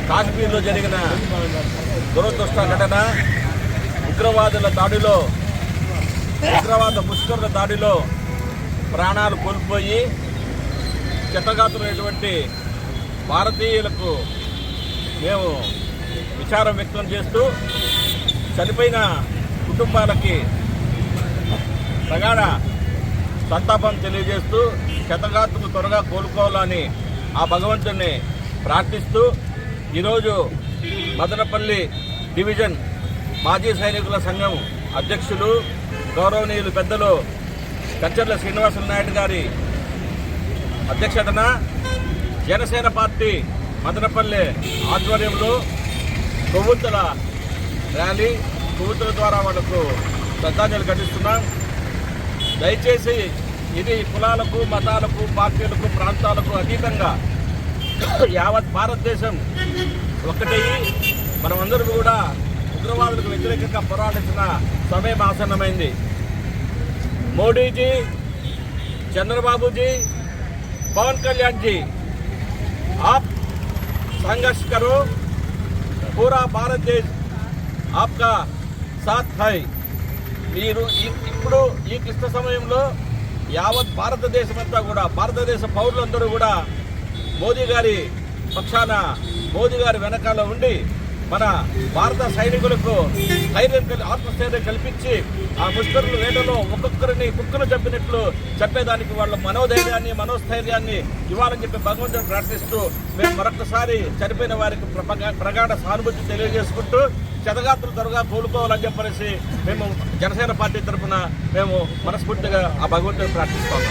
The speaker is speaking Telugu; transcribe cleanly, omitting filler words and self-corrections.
కాశ్మీర్లో జరిగిన దురదృష్ట ఘటన, ఉగ్రవాదుల దాడిలో, ఉగ్రవాద ముష్కరుల దాడిలో ప్రాణాలు కోల్పోయి క్షతగాతులైనటువంటి భారతీయులకు మేము విచారం వ్యక్తం చేస్తూ చనిపోయిన కుటుంబాలకి ప్రగాఢ సంతాపం తెలియజేస్తూ క్షతగాతులు త్వరగా కోలుకోవాలని ఆ భగవంతుడిని ప్రార్థిస్తూ ఈరోజు మదనపల్లి డివిజన్ మాజీ సైనికుల సంఘం అధ్యక్షులు గౌరవనీయులు పెద్దలు కచ్చర్ల శ్రీనివాసులు నాయుడు గారి అధ్యక్షతన జనసేన పార్టీ మదనపల్లి ఆధ్వర్యంలో కొవ్వొత్తుల ర్యాలీ, కొవ్వొత్తుల ద్వారా వాళ్లకు శ్రద్ధాంజలి ఘటిస్తున్నాం. దయచేసి ఇది కులాలకు, మతాలకు, పార్టీలకు, ప్రాంతాలకు అతీతంగా యావత్ భారతదేశం ఒక్కటయ్యి మనమందరూ కూడా ఉగ్రవాదులకు వ్యతిరేకంగా పోరాడించిన సమయం ఆసన్నమైంది. మోడీజీ, చంద్రబాబుజీ, పవన్ కళ్యాణ్ जी, आप संघर्ष करो, पूरा भारत देश आपका साथ है. మీరు ఇప్పుడు ఈ క్లిష్ట సమయంలో యావత్ భారతదేశమంతా కూడా, భారతదేశ పౌరులందరూ కూడా మోదీ గారి పక్షాన, మోదీ గారి వెనకాల ఉండి మన భారత సైనికులకు ఆత్మస్థైర్యం కల్పించి ఆ ముష్కరుల వేటలో ఒక్కొక్కరిని కుక్కను చెప్పినట్లు చెప్పేదానికి వాళ్ళ మనోస్థైర్యాన్ని ఇవ్వాలని చెప్పి భగవంతుని ప్రార్థిస్తూ మేము మరొకసారి చనిపోయిన వారికి ప్రగాఢ సానుభూతి తెలియజేసుకుంటూ క్షతగాతులు త్వరగా కోలుకోవాలని చెప్పేసి మేము జనసేన పార్టీ తరఫున మేము మనస్ఫూర్తిగా ఆ భగవంతుని ప్రార్థిస్తాము.